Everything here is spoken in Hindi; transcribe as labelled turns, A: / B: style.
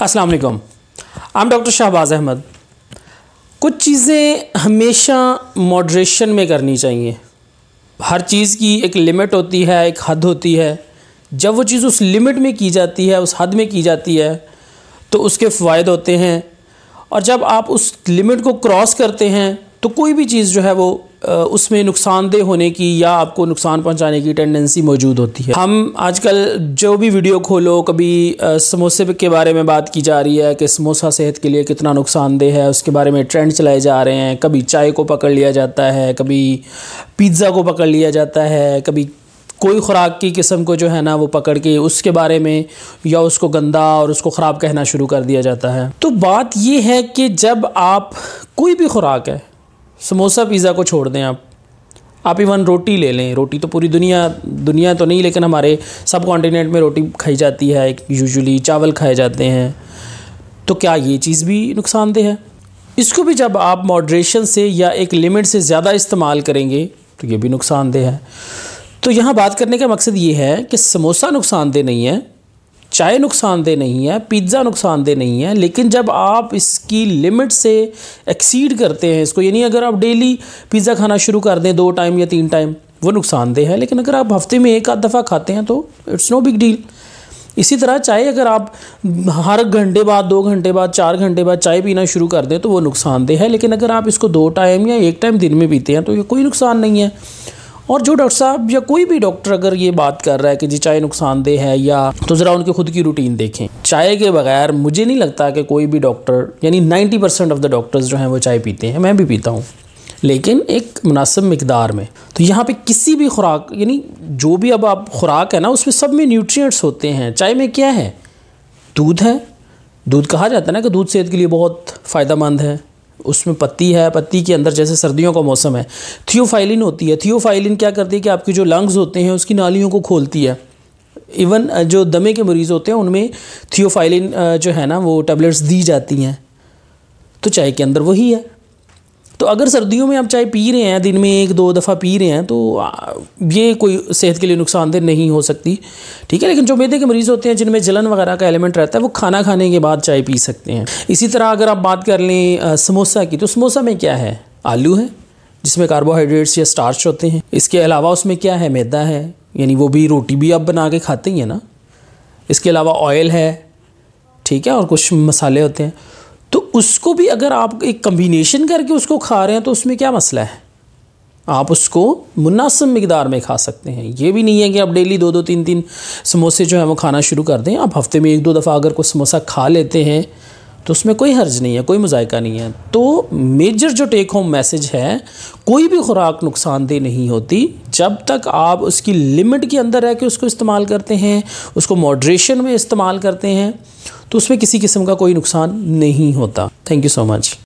A: अस्सलाम वालेकुम। I am doctor Shahbaz Ahmad. कुछ चीज़ें हमेशा मॉडरेशन में करनी चाहिए। हर चीज़ की एक लिमिट होती है, एक हद होती है। जब वो चीज़ उस लिमिट में की जाती है, उस हद में की जाती है, तो उसके फ़ायदे होते हैं। और जब आप उस लिमिट को क्रॉस करते हैं तो कोई भी चीज़ जो है वो उसमें नुकसानदेह होने की या आपको नुकसान पहुंचाने की टेंडेंसी मौजूद होती है। हम आजकल जो भी वीडियो खोलो, कभी समोसे के बारे में बात की जा रही है कि समोसा सेहत के लिए कितना नुकसानदेह है, उसके बारे में ट्रेंड चलाए जा रहे हैं। कभी चाय को पकड़ लिया जाता है, कभी पिज़्ज़ा को पकड़ लिया जाता है, कभी कोई ख़ुराक की किस्म को जो है ना वो पकड़ के उसके बारे में या उसको गंदा और उसको ख़राब कहना शुरू कर दिया जाता है। तो बात ये है कि जब आप कोई भी ख़ुराक है, समोसा पिज़्ज़ा को छोड़ दें, आप इवन रोटी ले लें। रोटी तो पूरी दुनिया तो नहीं, लेकिन हमारे सब कॉन्टिनेंट में रोटी खाई जाती है, यूजुअली चावल खाए जाते हैं। तो क्या ये चीज़ भी नुकसानदेह है? इसको भी जब आप मॉडरेशन से या एक लिमिट से ज़्यादा इस्तेमाल करेंगे तो ये भी नुकसानदेह है। तो यहाँ बात करने का मकसद ये है कि समोसा नुकसानदेह नहीं है, चाय नुकसानदेह नहीं है, पिज़्ज़ा नुकसानदेह नहीं है, लेकिन जब आप इसकी लिमिट से एक्सीड करते हैं इसको, यानी अगर आप डेली पिज़्ज़ा खाना शुरू कर दें 2 टाइम या 3 टाइम, वो नुकसानदेह है। लेकिन अगर आप हफ्ते में 1 आध दफ़ा खाते हैं तो इट्स नो बिग डील। इसी तरह चाय अगर आप हर घंटे बाद, 2 घंटे बाद, 4 घंटे बाद चाय पीना शुरू कर दें तो वो नुकसानदेह है। लेकिन अगर आप इसको 2 टाइम या 1 टाइम दिन में पीते हैं तो ये कोई नुकसान नहीं है। और जो डॉक्टर साहब या कोई भी डॉक्टर अगर ये बात कर रहा है कि जी चाय नुकसानदेह है, या तो ज़रा उनकी खुद की रूटीन देखें। चाय के बगैर मुझे नहीं लगता कि कोई भी डॉक्टर, यानी 90% ऑफ द डॉक्टर्स जो हैं वो चाय पीते हैं। मैं भी पीता हूँ, लेकिन एक मुनासिब मिकदार में। तो यहाँ पे किसी भी खुराक, यानी जो भी अब आप खुराक है ना, उसमें सब में न्यूट्रिएंट्स होते हैं। चाय में क्या है? दूध है। दूध कहा जाता है ना कि दूध सेहत के लिए बहुत फ़ायदेमंद है। उसमें पत्ती है, पत्ती के अंदर, जैसे सर्दियों का मौसम है, थियोफाइलिन होती है। थियोफाइलिन क्या करती है कि आपकी जो लंग्स होते हैं उसकी नालियों को खोलती है। इवन जो दमे के मरीज़ होते हैं उनमें थियोफाइलिन जो है ना वो टैबलेट्स दी जाती हैं। तो चाय के अंदर वही है। तो अगर सर्दियों में आप चाय पी रहे हैं, दिन में 1-2 दफ़ा पी रहे हैं, तो ये कोई सेहत के लिए नुकसानदेह नहीं हो सकती, ठीक है। लेकिन जो मैदे के मरीज़ होते हैं जिनमें जलन वगैरह का एलिमेंट रहता है, वो खाना खाने के बाद चाय पी सकते हैं। इसी तरह अगर आप बात कर लें समोसा की, तो समोसा में क्या है? आलू है जिसमें कार्बोहाइड्रेट्स या स्टार्च होते हैं। इसके अलावा उसमें क्या है? मैदा है, यानी वो भी रोटी भी आप बना के खाते ही हैं ना। इसके अलावा ऑयल है, ठीक है, और कुछ मसाले होते हैं। तो उसको भी अगर आप एक कम्बिनेशन करके उसको खा रहे हैं तो उसमें क्या मसला है? आप उसको मुनासिब मिकदार में खा सकते हैं। ये भी नहीं है कि आप डेली 2-2, 3-3 समोसे जो है वो खाना शुरू कर दें। आप हफ्ते में 1-2 दफ़ा अगर कोई समोसा खा लेते हैं तो उसमें कोई हर्ज नहीं है, कोई मुज़ायका नहीं है। तो मेजर जो टेक होम मैसेज है, कोई भी खुराक नुकसानदेह नहीं होती जब तक आप उसकी लिमिट के अंदर रह के उसको इस्तेमाल करते हैं, उसको मॉडरेशन में इस्तेमाल करते हैं, तो उसमें किसी किस्म का कोई नुकसान नहीं होता। Thank you so much.